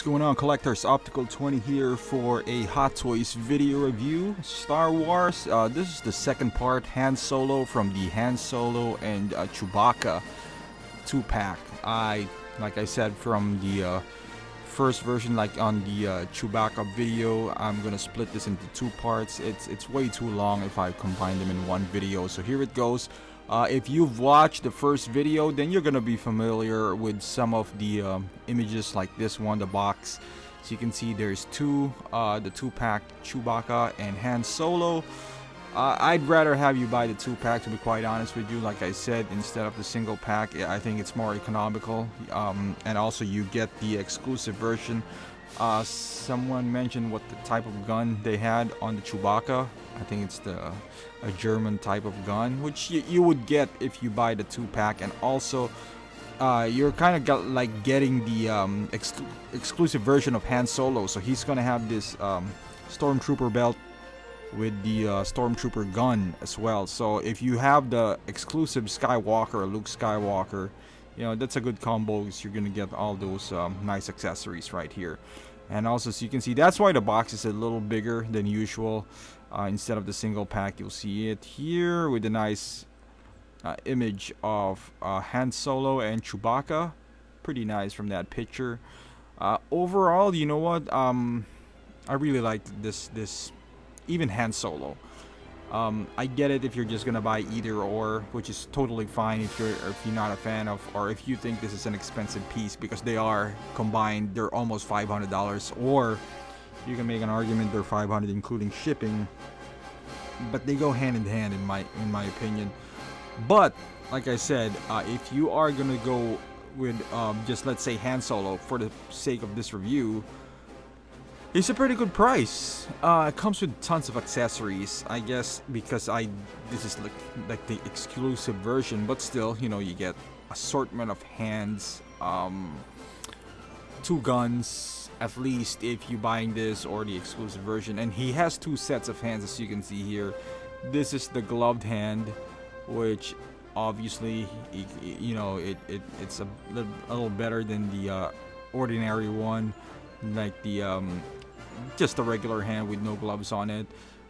What's going on, collectors? Optical 20 here for a Hot Toys video review. Star Wars. This is the second part, Han Solo, from the Han Solo and Chewbacca 2-pack. Like I said, from the first version, like on the Chewbacca video, I'm gonna split this into two parts. It's way too long if I combine them in one video. So here it goes. If you've watched the first video, then you're gonna be familiar with some of the images like this one, the box. So you can see there's the 2-pack Chewbacca and Han Solo. I'd rather have you buy the 2-pack, to be quite honest with you. Like I said, instead of the single pack, I think it's more economical, and also you get the exclusive version. Someone mentioned what the type of gun they had on the Chewbacca. I think it's a German type of gun, which you would get if you buy the 2-pack, and also you're kind of like getting the exclusive version of Han Solo. So he's gonna have this Stormtrooper belt with the Stormtrooper gun as well. So if you have the exclusive Skywalker, Luke Skywalker, you know, that's a good combo, because you're gonna get all those nice accessories right here. And also, so you can see, that's why the box is a little bigger than usual. Instead of the single pack, you'll see it here with a nice image of Han Solo and Chewbacca. Pretty nice from that picture. Overall, you know what? I really liked this even Han Solo. I get it if you're just gonna buy either or, which is totally fine if you're not a fan of, or if you think this is an expensive piece, because they are combined. They're almost $500, or you can make an argument they're $500 including shipping. But they go hand in hand in my opinion. But like I said, if you are gonna go with just, let's say, Han Solo for the sake of this review, it's a pretty good price. It comes with tons of accessories, I guess, because this is like the exclusive version, but still, you know, you get assortment of hands, 2 guns at least if you're buying this or the exclusive version, and he has 2 sets of hands, as you can see here. This is the gloved hand, which obviously, you know, it's a little better than the ordinary one, like the just a regular hand with no gloves on it.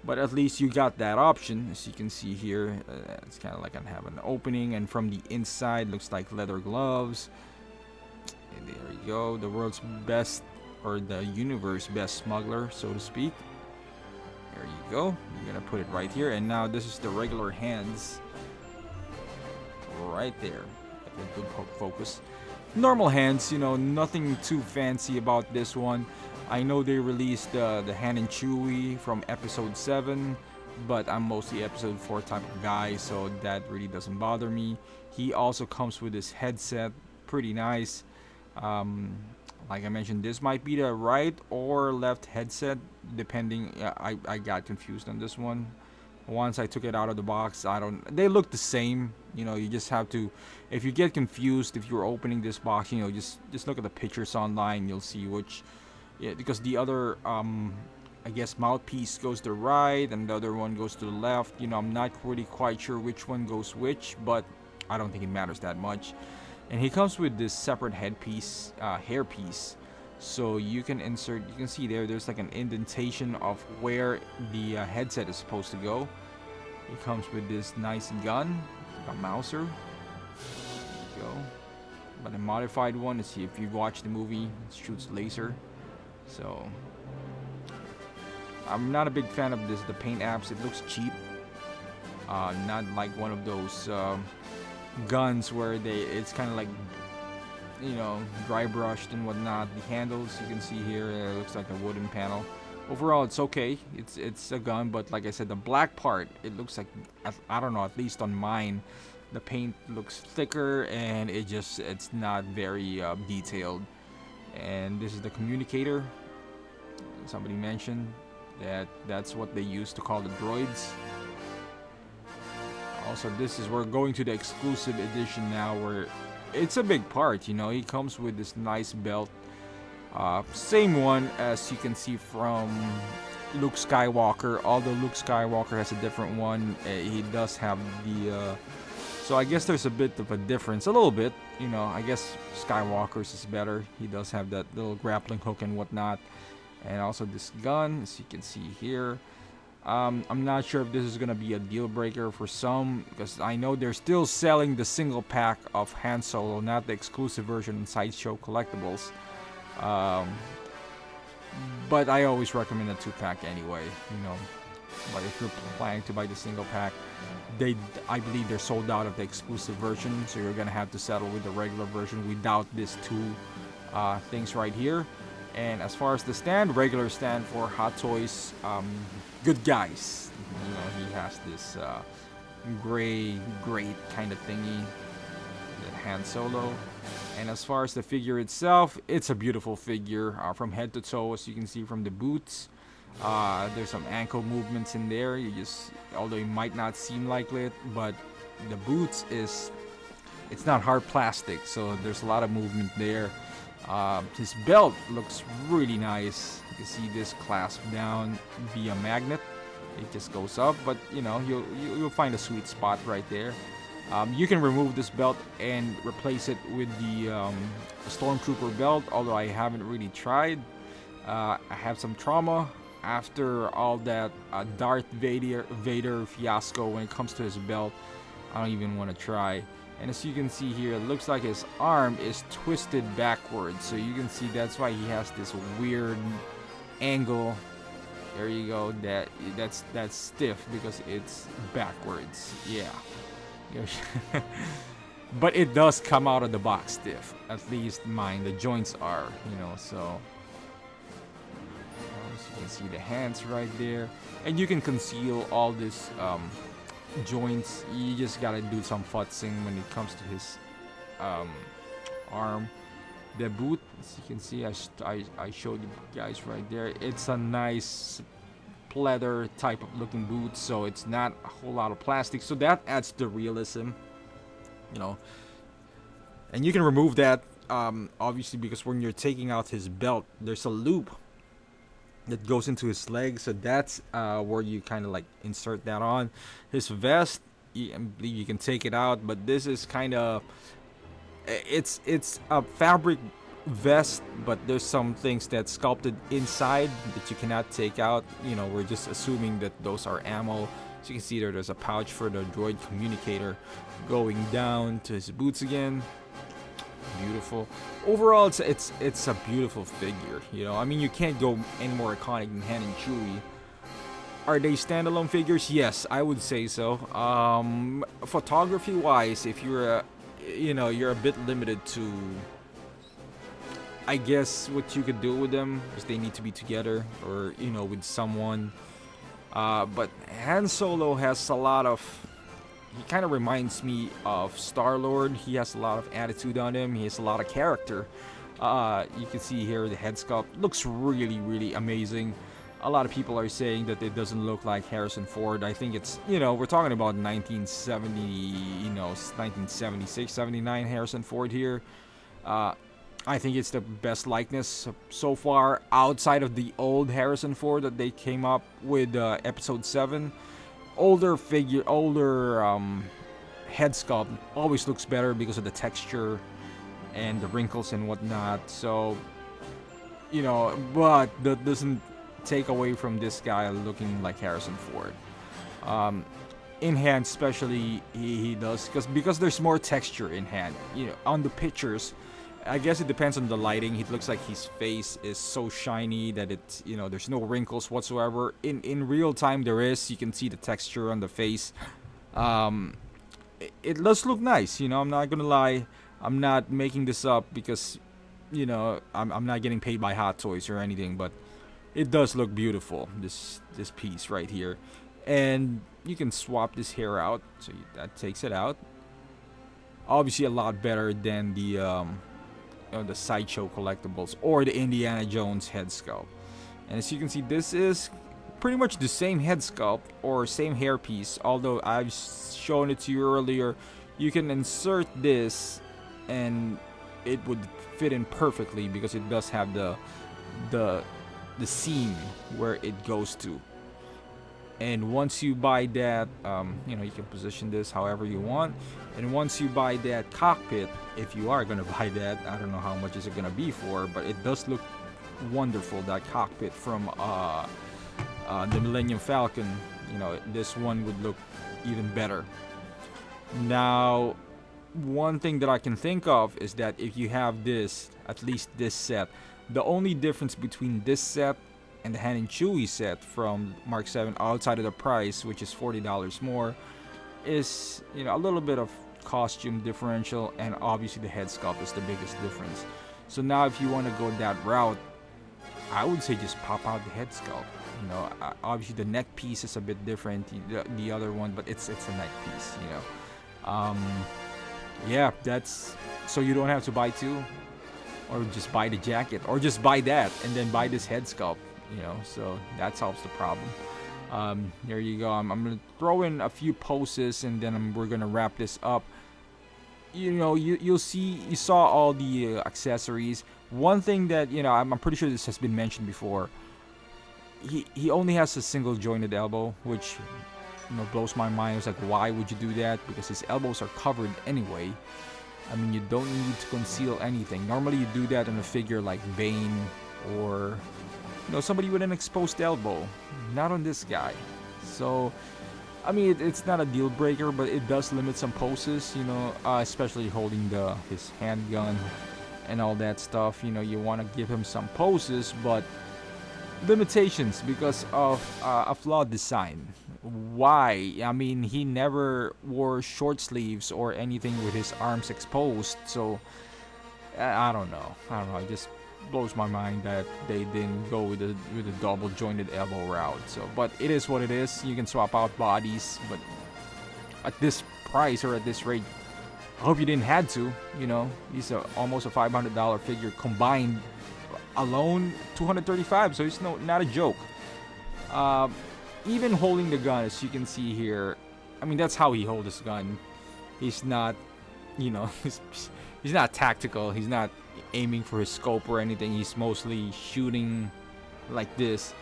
But at least you got that option. As you can see here, it's kind of like I have an opening, and from the inside looks like leather gloves. And there you go, the world's best, or the universe best smuggler, so to speak. There you go. You're gonna put it right here, and now this is the regular hands right there. A good focus. Normal hands, you know, nothing too fancy about this one. I know they released the Han and Chewie from episode 7, but I'm mostly episode 4 type of guy, so that really doesn't bother me. He also comes with this headset, pretty nice. Like I mentioned, this might be the right or left headset, depending. I got confused on this one. Once I took it out of the box, they look the same. You know, you just have to, if you get confused, if you're opening this box, you know, just look at the pictures online. You'll see which, yeah, because the other, I guess, mouthpiece goes to the right and the other one goes to the left. You know, I'm not really quite sure which one goes which, but I don't think it matters that much. And he comes with this separate headpiece, hairpiece, so you can insert. You can see there's like an indentation of where the headset is supposed to go. He comes with this nice gun, like a Mauser. There you go. But a modified one, to see if you watch the movie, it shoots laser. So I'm not a big fan of the paint apps. It looks cheap. Not like one of those guns where it's kind of like, you know, dry brushed and whatnot. The handles, you can see here, it looks like a wooden panel. Overall, it's okay. It's a gun, but like I said, the black part, it looks like, I don't know, at least on mine, the paint looks thicker, and it's not very detailed. And this is the communicator. Somebody mentioned that's what they used to call the droids. Also, we're going to the exclusive edition now, where it's a big part. You know, he comes with this nice belt, same one as you can see from Luke Skywalker, although Luke Skywalker has a different one. He does have the So I guess there's a bit of a difference, a little bit. You know, I guess Skywalker's is better. He does have that little grappling hook and whatnot, and also this gun, as you can see here. I'm not sure if this is gonna be a deal breaker for some, because I know they're still selling the single pack of Han Solo, not the exclusive version in Sideshow Collectibles. But I always recommend a 2-pack anyway, you know. But if you're planning to buy the single pack, I believe they're sold out of the exclusive version, so you're gonna have to settle with the regular version without these two things right here. And as far as the stand, regular stand for Hot Toys, Good Guys. You know, he has this gray grate kind of thingy, that Han Solo. And as far as the figure itself, it's a beautiful figure from head to toe, as you can see from the boots. There's some ankle movements in there. Although it might not seem like it, but the boots it's not hard plastic, so there's a lot of movement there. His belt looks really nice. You can see this clasp down via magnet. It just goes up, but you know, you'll find a sweet spot right there. You can remove this belt and replace it with the Stormtrooper belt, although I haven't really tried. I have some trauma after all that Darth Vader fiasco when it comes to his belt. I don't even want to try. And as you can see here, it looks like his arm is twisted backwards, so you can see that's why he has this weird angle. There you go. That's stiff because it's backwards. Yeah. But it does come out of the box stiff. At least mine. The joints are, you know, so you can see the hands right there. And you can conceal all this joints. You just gotta do some futzing when it comes to his arm. The boot, as you can see, I showed you guys right there. It's a nice pleather type of looking boot, so it's not a whole lot of plastic, so that adds the realism, you know. And you can remove that obviously, because when you're taking out his belt, there's a loop that goes into his leg, so that's where you kind of like insert that on. His vest, I believe you can take it out, but this is kind of it's a fabric vest, but there's some things that's sculpted inside that you cannot take out. You know, we're just assuming that those are ammo. So you can see there's a pouch for the droid communicator going down to his boots again. Beautiful. Overall, it's a beautiful figure. You know, I mean, you can't go any more iconic than Han and Chewie. Are they standalone figures? Yes, I would say so. Photography wise, if you're you're a bit limited to, I guess, what you could do with them, because they need to be together or, you know, with someone. But Han Solo has a lot of, he kind of reminds me of Star-Lord. He has a lot of attitude on him. He has a lot of character. You can see here the head sculpt looks really, really amazing. A lot of people are saying that it doesn't look like Harrison Ford. I think it's, you know, we're talking about 1970, you know, 1976, 79 Harrison Ford here. I think it's the best likeness so far outside of the old Harrison Ford that they came up with episode 7. Older head sculpt always looks better because of the texture and the wrinkles and whatnot. So, you know, but that doesn't take away from this guy looking like Harrison Ford. In hand especially, he does, because there's more texture in hand. You know, on the pictures, I guess it depends on the lighting. It looks like his face is so shiny that it's, you know, there's no wrinkles whatsoever. In real time there is. You can see the texture on the face. It does look nice, you know, I'm not gonna lie. I'm not making this up because, you know, I'm not getting paid by Hot Toys or anything, but it does look beautiful, this piece right here. And you can swap this hair out, so that takes it out. Obviously a lot better than the Sideshow Collectibles or the Indiana Jones head sculpt. And as you can see, this is pretty much the same head sculpt or same hairpiece, although I've shown it to you earlier. You can insert this and it would fit in perfectly because it does have the seam where it goes to. And once you buy that, you know, you can position this however you want. And once you buy that cockpit, if you are gonna buy that, I don't know how much is it gonna be for, but it does look wonderful, that cockpit from the Millennium Falcon. You know, this one would look even better. Now, one thing that I can think of is that if you have this, at least this set, the only difference between this set and the Han and Chewie set from Mark 7, outside of the price, which is $40 more, is, you know, a little bit of costume differential, and obviously the head sculpt is the biggest difference. So now if you want to go that route, I would say just pop out the head sculpt. You know, obviously the neck piece is a bit different, the other one, but it's a neck piece, you know. Yeah, that's, so you don't have to buy two, or just buy the jacket, or just buy that and then buy this head sculpt, you know. So that solves the problem. There you go. I'm gonna throw in a few poses, and then we're gonna wrap this up. You know, you saw all the accessories. One thing that, you know, I'm pretty sure this has been mentioned before. He only has a single jointed elbow, which, you know, blows my mind. It's like, why would you do that? Because his elbows are covered anyway. I mean, you don't need to conceal anything. Normally you do that in a figure like Bane, or, you know, somebody with an exposed elbow. Not on this guy. So, I mean, it's not a deal breaker, but it does limit some poses, you know, especially holding his handgun and all that stuff. You know, you want to give him some poses, but limitations because of a flawed design. Why? I mean, he never wore short sleeves or anything with his arms exposed, so I don't know. It just blows my mind that they didn't go with a double jointed elbow route. So, but it is what it is. You can swap out bodies, but at this price or at this rate, I hope you didn't had to. You know, he's almost a $500 figure combined. Alone, $235, so it's not a joke. Even holding the gun, as you can see here, I mean, that's how he holds his gun. He's not, you know, he's not tactical. He's not aiming for his scope or anything. He's mostly shooting like this.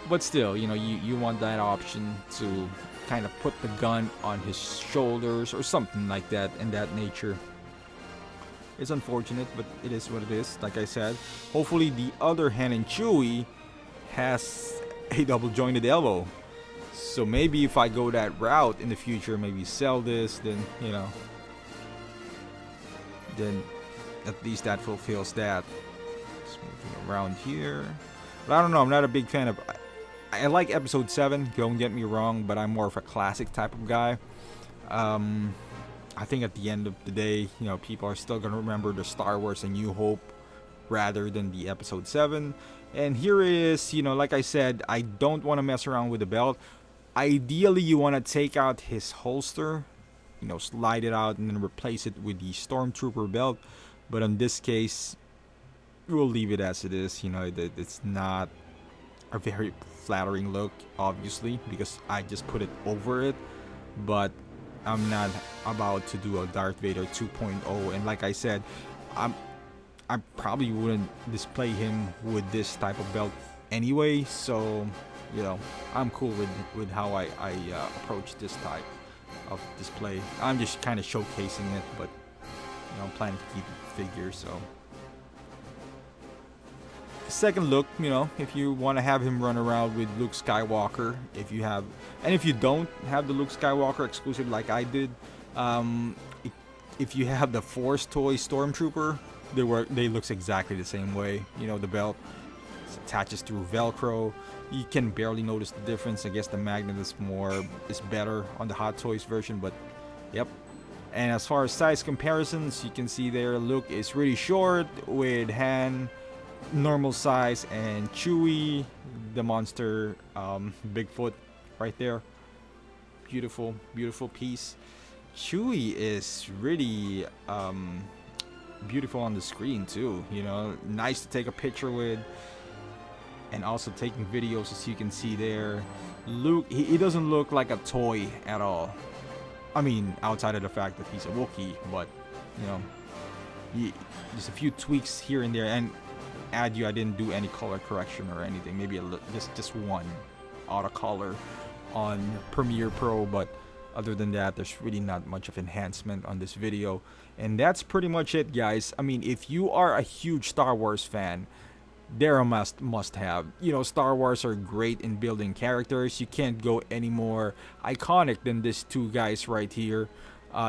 But still, you know, you want that option to kind of put the gun on his shoulders or something like that, in that nature. It's unfortunate, but it is what it is. Like I said, hopefully the other Han and Chewie has a double jointed elbow. So maybe if I go that route in the future, maybe sell this, then, you know, then at least that fulfills that. Just moving around here. But I don't know, I'm not a big fan of... I like Episode 7, don't get me wrong, but I'm more of a classic type of guy. I think at the end of the day, you know, people are still going to remember the Star Wars A New Hope rather than the Episode 7. And here it is, you know, like I said, I don't want to mess around with the belt. Ideally, you want to take out his holster, you know, slide it out and then replace it with the Stormtrooper belt. But in this case, we'll leave it as it is. You know, it's not a very flattering look, obviously, because I just put it over it. But I'm not about to do a Darth Vader 2.0, and like I said, I probably wouldn't display him with this type of belt anyway. So, you know, I'm cool with how I approach this type of display. I'm just kind of showcasing it, but, you know, I'm planning to keep it figure. So, second look, you know, if you want to have him run around with Luke Skywalker, if you have, and if you don't have the Luke Skywalker exclusive like I did, if you have the Force Toy Stormtrooper, they looks exactly the same way. You know, the belt attaches through Velcro. You can barely notice the difference. I guess the magnet is better on the Hot Toys version, but yep. And as far as size comparisons, you can see there Luke is really short with Han normal size, and Chewie, the monster, Bigfoot, right there. Beautiful, beautiful piece. Chewie is really beautiful on the screen too. You know, nice to take a picture with, and also taking videos, as you can see there. Luke, he doesn't look like a toy at all. I mean, outside of the fact that he's a Wookiee, but you know, just a few tweaks here and there. And I didn't do any color correction or anything. Maybe just one out of color, on Premiere Pro, but other than that, there's really not much of enhancement on this video. And that's pretty much it, guys. I mean, if you are a huge Star Wars fan, they're a must have. You know, Star Wars are great in building characters. You can't go any more iconic than these two guys right here.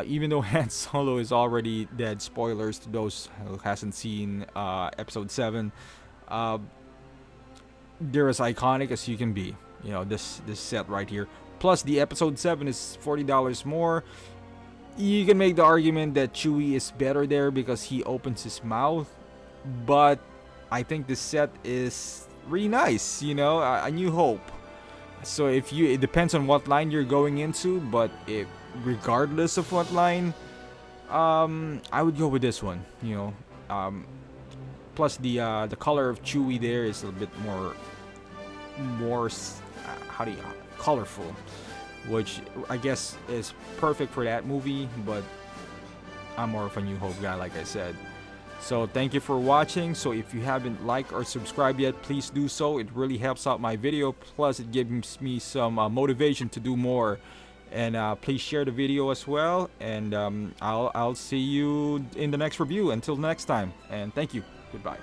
Even though Han Solo is already dead, spoilers to those who hasn't seen Episode 7. They're as iconic as you can be. You know, this set right here. Plus, the Episode 7 is $40 more. You can make the argument that Chewie is better there because he opens his mouth, but I think this set is really nice. You know, a New Hope. So it depends on what line you're going into, but regardless of what line, I would go with this one. You know, plus the color of Chewie there is a little bit more colorful, which I guess is perfect for that movie. But I'm more of a New Hope guy, like I said. So thank you for watching. So if you haven't liked or subscribed yet, please do so. It really helps out my video. Plus it gives me some motivation to do more. And please share the video as well. And I'll see you in the next review. Until next time. And thank you. Goodbye.